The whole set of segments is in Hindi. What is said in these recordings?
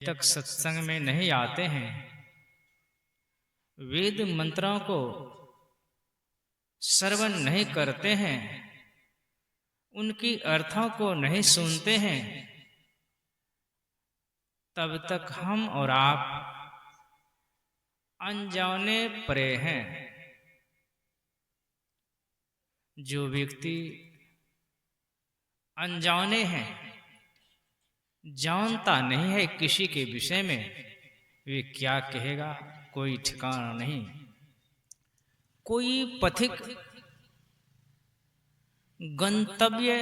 तक सत्संग में नहीं आते हैं, वेद मंत्रों को श्रवण नहीं करते हैं, उनकी अर्थों को नहीं सुनते हैं, तब तक हम और आप अनजाने पड़े हैं। जो व्यक्ति अनजाने हैं, जानता नहीं है किसी के विषय में, वे क्या कहेगा कोई ठिकाना नहीं। कोई पथिक गंतव्य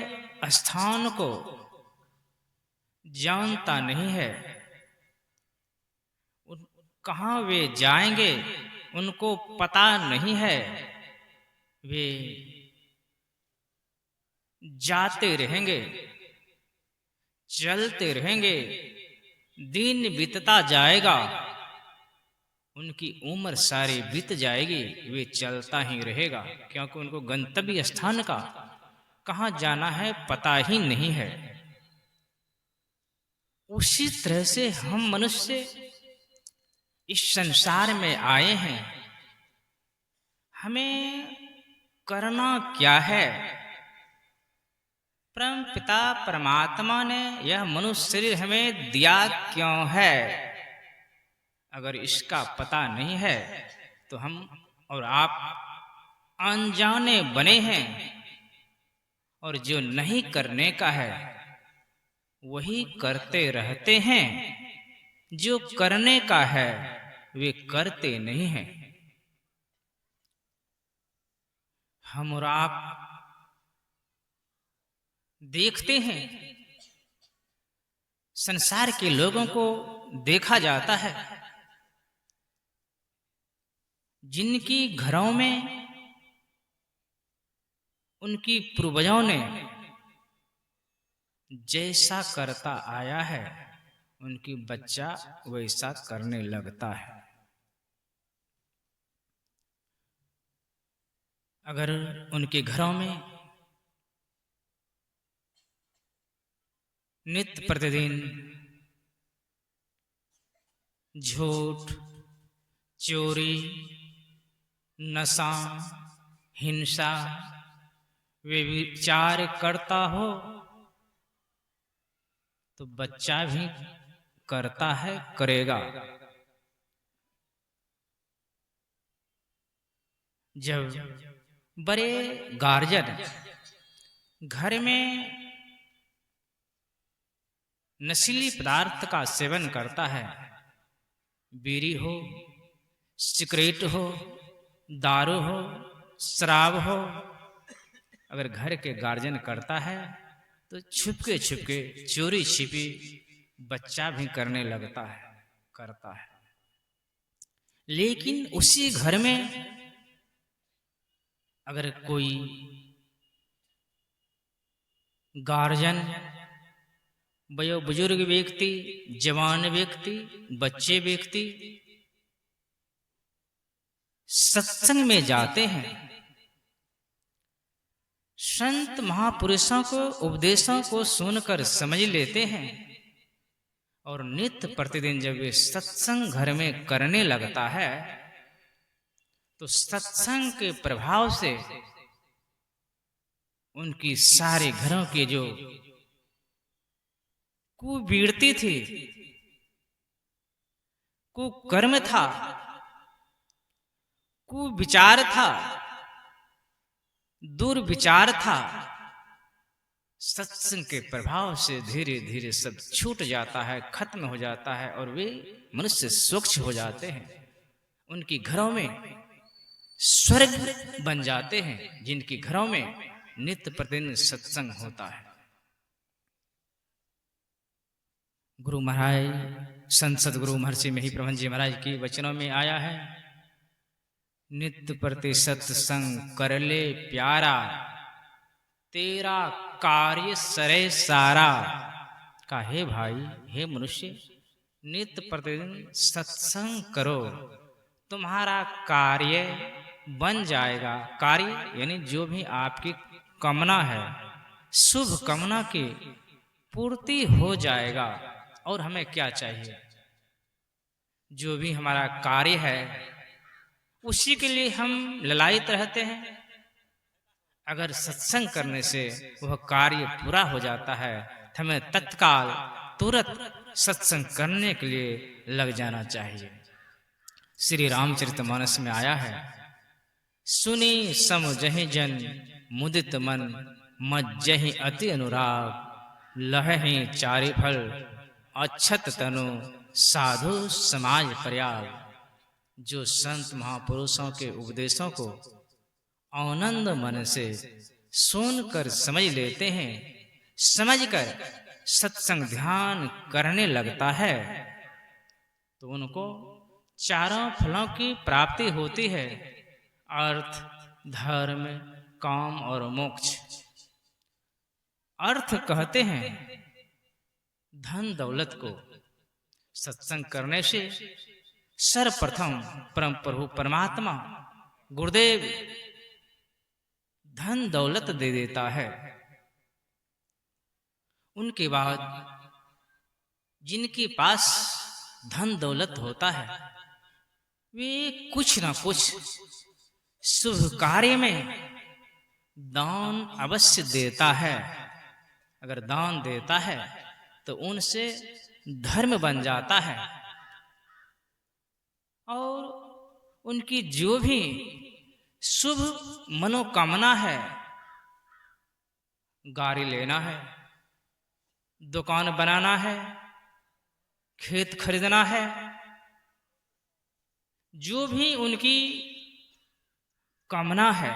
स्थान को जानता नहीं है, कहाँ वे जाएंगे उनको पता नहीं है, वे जाते रहेंगे, चलते रहेंगे, दिन बीतता जाएगा, उनकी उम्र सारी बीत जाएगी, वे चलता ही रहेगा, क्योंकि उनको गंतव्य स्थान का कहाँ जाना है पता ही नहीं है। उसी तरह से हम मनुष्य इस संसार में आए हैं, हमें करना क्या है? परम पिता परमात्मा ने यह मनुष्य शरीर हमें दिया क्यों है? अगर इसका पता नहीं है तो हम और आप अनजाने बने हैं, और जो नहीं करने का है वही करते रहते हैं, जो करने का है वे करते नहीं हैं। हम और आप देखते हैं, संसार के लोगों को देखा जाता है, जिनकी घरों में उनकी पूर्वजों ने जैसा करता आया है, उनकी बच्चा वैसा करने लगता है। अगर उनके घरों में नित्य प्रतिदिन झूठ, चोरी, नशा, हिंसा, व्यभिचार करता हो तो बच्चा भी करता है, करेगा। जब बड़े गार्जियन घर में नशीली पदार्थ का सेवन करता है, बीड़ी हो, सिगरेट हो, दारू हो, शराब हो, अगर घर के गार्जियन करता है तो छुपके छुपके, चोरी छिपी बच्चा भी करने लगता है, करता है। लेकिन उसी घर में अगर कोई गार्जियन, बुजुर्ग व्यक्ति, जवान व्यक्ति, बच्चे व्यक्ति सत्संग में जाते हैं, संत महापुरुषों को उपदेशों को सुनकर समझ लेते हैं, और नित्य प्रतिदिन जब वे सत्संग घर में करने लगता है तो सत्संग के प्रभाव से उनकी सारे घरों के जो कुवृत्ति थी, कुकर्म था, कुविचार था, दुर्विचार था, सत्संग के प्रभाव से धीरे धीरे सब छूट जाता है, खत्म हो जाता है, और वे मनुष्य स्वच्छ हो जाते हैं। उनकी घरों में स्वर्ग बन जाते हैं, जिनकी घरों में नित्य प्रतिदिन सत्संग होता है। गुरु महाराज संत सद्गुरु महर्षि मही प्रबंध जी महाराज की वचनों में आया है, नित्य प्रति सत्संग कर ले प्यारा, तेरा कार्य सरे सारा। का हे भाई, हे मनुष्य, नित्य प्रतिदिन सत्संग करो, तुम्हारा कार्य बन जाएगा। कार्य यानी जो भी आपकी कामना है, शुभ कामना की पूर्ति हो जाएगा। और हमें क्या चाहिए? जो भी हमारा कार्य है उसी के लिए हम ललायित रहते हैं। अगर सत्संग करने से वह कार्य पूरा हो जाता है तो हमें तत्काल तुरंत सत्संग करने के लिए लग जाना चाहिए। श्री रामचरितमानस में आया है, सुनी समझहि जन मुदित मन, मज्जहि अति अनुराग, लहहि चारि फल, अक्षत तनु साधु समाज प्रयाग। जो संत महापुरुषों के उपदेशों को आनंद मन से सुनकर समझ लेते हैं, समझकर सत्संग ध्यान करने लगता है, तो उनको चारों फलों की प्राप्ति होती है, अर्थ, धर्म, काम और मोक्ष। अर्थ कहते हैं धन दौलत को। सत्संग करने से सर्वप्रथम परम प्रभु परमात्मा गुरुदेव धन दौलत दे देता है। उनके बाद जिनके पास धन दौलत होता है वे कुछ ना कुछ शुभ कार्य में दान अवश्य देता है। अगर दान देता है तो उनसे धर्म बन जाता है और उनकी जो भी शुभ मनोकामना है, गाड़ी लेना है, दुकान बनाना है, खेत खरीदना है, जो भी उनकी कामना है,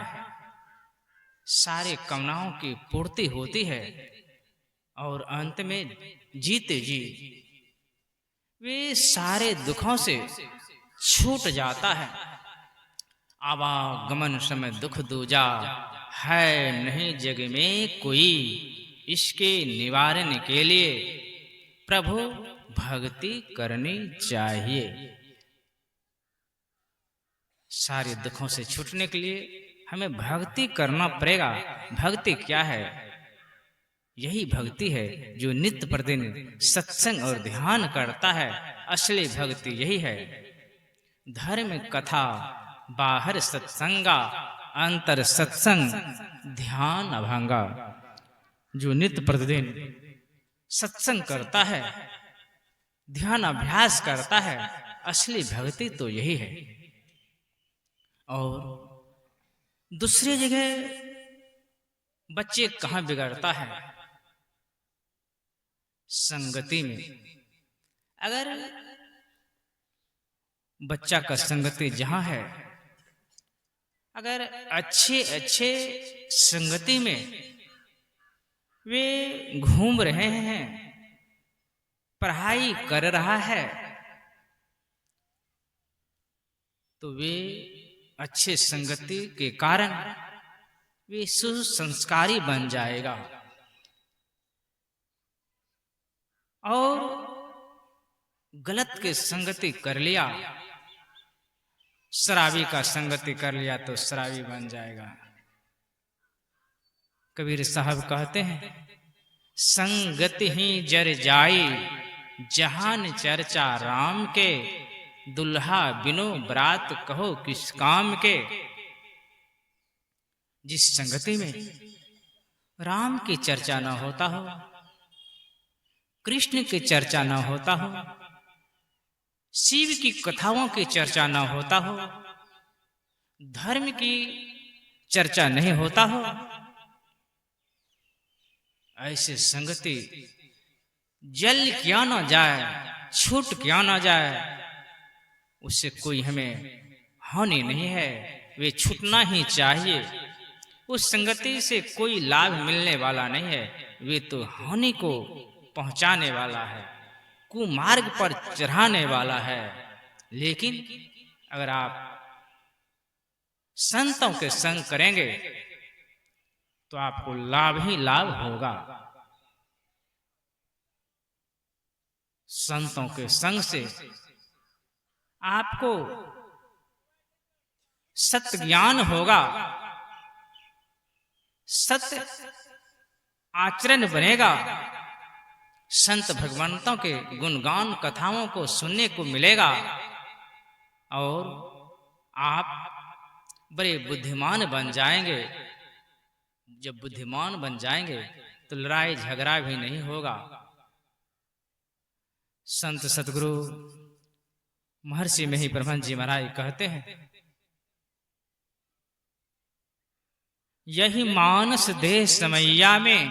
सारे कामनाओं की पूर्ति होती है और अंत में जीते जी वे सारे दुखों से छूट जाता है। आवागमन समय दुख दूजा, है नहीं जग में कोई, इसके निवारण के लिए प्रभु भक्ति करनी चाहिए। सारे दुखों से छूटने के लिए हमें भक्ति करना पड़ेगा। भक्ति क्या है? यही भक्ति है जो नित्य प्रतिदिन सत्संग और ध्यान करता है। असली भक्ति यही है। धर्म कथा बाहर सत्संगा, अंतर सत्संग ध्यान अभंगा। जो नित्य प्रतिदिन सत्संग करता है, ध्यान अभ्यास करता है, असली भक्ति तो यही है। और दूसरी जगह बच्चे कहाँ बिगड़ता है? संगति में। अगर बच्चा का संगति जहां है, अगर अच्छे अच्छे संगति में वे घूम रहे हैं, पढ़ाई कर रहा है, तो वे अच्छे संगति के कारण वे सुसंस्कारी बन जाएगा। और गलत के संगति कर लिया, शराबी का संगति कर लिया तो शराबी बन जाएगा। कबीर साहब कहते हैं, संगति ही जर जाई, जहान चर्चा राम के, दुल्हा बिनो बरात कहो किस काम के। जिस संगति में राम की चर्चा न होता हो, कृष्ण की चर्चा न होता हो, शिव की कथाओं की चर्चा न होता हो, धर्म की चर्चा नहीं होता हो, ऐसे संगति जल क्या न जाए, छूट क्या न जाए, उससे कोई हमें हानि नहीं है। वे छूटना ही चाहिए। उस संगति से कोई लाभ मिलने वाला नहीं है, वे तो हानि को पहुंचाने वाला है, कुमार्ग पर चढ़ाने वाला है। लेकिन अगर आप संतों के संग करेंगे तो आपको लाभ ही लाभ होगा। संतों के संग से आपको सत्य ज्ञान होगा, सत्य आचरण बनेगा, संत भगवंतों के गुणगान कथाओं को सुनने को मिलेगा। और आप बड़े बुद्धिमान बन जाएंगे। जब बुद्धिमान बन जाएंगे तो लड़ाई झगड़ा भी नहीं होगा। संत सतगुरु महर्षि में ही ब्रह्मन जी महाराज कहते हैं, यही मानस देह समैया में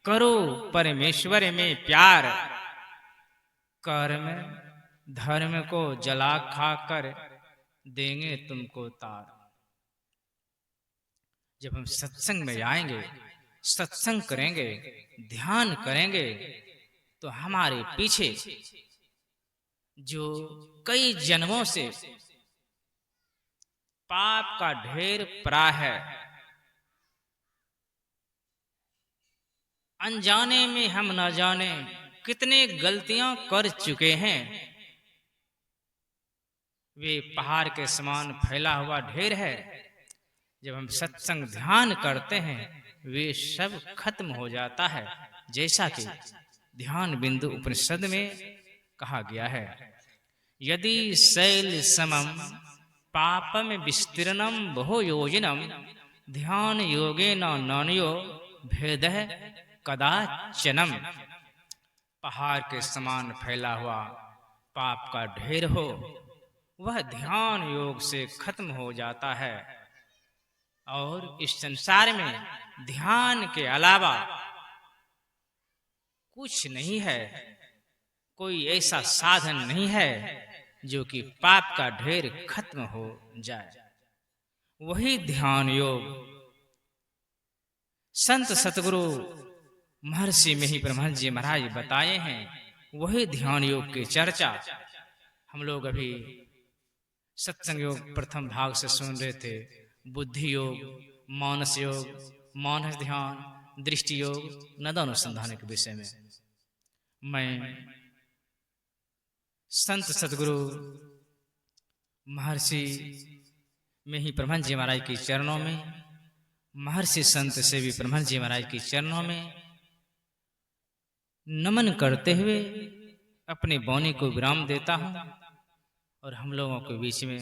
करो परमेश्वर में प्यार, कर्म धर्म को जला खा कर देंगे तुमको तार। जब हम सत्संग में आएंगे, सत्संग करेंगे, ध्यान करेंगे, तो हमारे पीछे जो कई जन्मों से पाप का ढेर पड़ा है, अनजाने में हम न जाने कितने गलतियां कर चुके हैं, वे पहाड़ के समान फैला हुआ ढेर है। जब हम सत्संग ध्यान करते हैं वे सब खत्म हो जाता है। जैसा कि ध्यान बिंदु उपनिषद में कहा गया है, यदि शैल समम पापम विस्तीर्णम बहु योजनम ध्यान योगेन नान्यो भेदः कदाचनम। पहाड़ के समान फैला हुआ पाप का ढेर हो, वह ध्यान योग से खत्म हो जाता है। और इस संसार में ध्यान के अलावा कुछ नहीं है, कोई ऐसा साधन नहीं है जो कि पाप का ढेर खत्म हो जाए। वही ध्यान योग संत सतगुरु महर्षि में ही ब्रह्मन जी महाराज बताए हैं। वही ध्यान योग की चर्चा हम लोग अभी सत्संग योग प्रथम भाग से सुन रहे थे। बुद्धि योग, मानस योग, मानस ध्यान, दृष्टि योग, नदानुसंधान के विषय में मैं संत सतगुरु महर्षि में ही ब्रह्मन जी महाराज के चरणों में, महर्षि संत से भी ब्रह्मन जी महाराज के चरणों में नमन करते हुए अपने वाणी को विराम देता हूं और हम लोगों के बीच में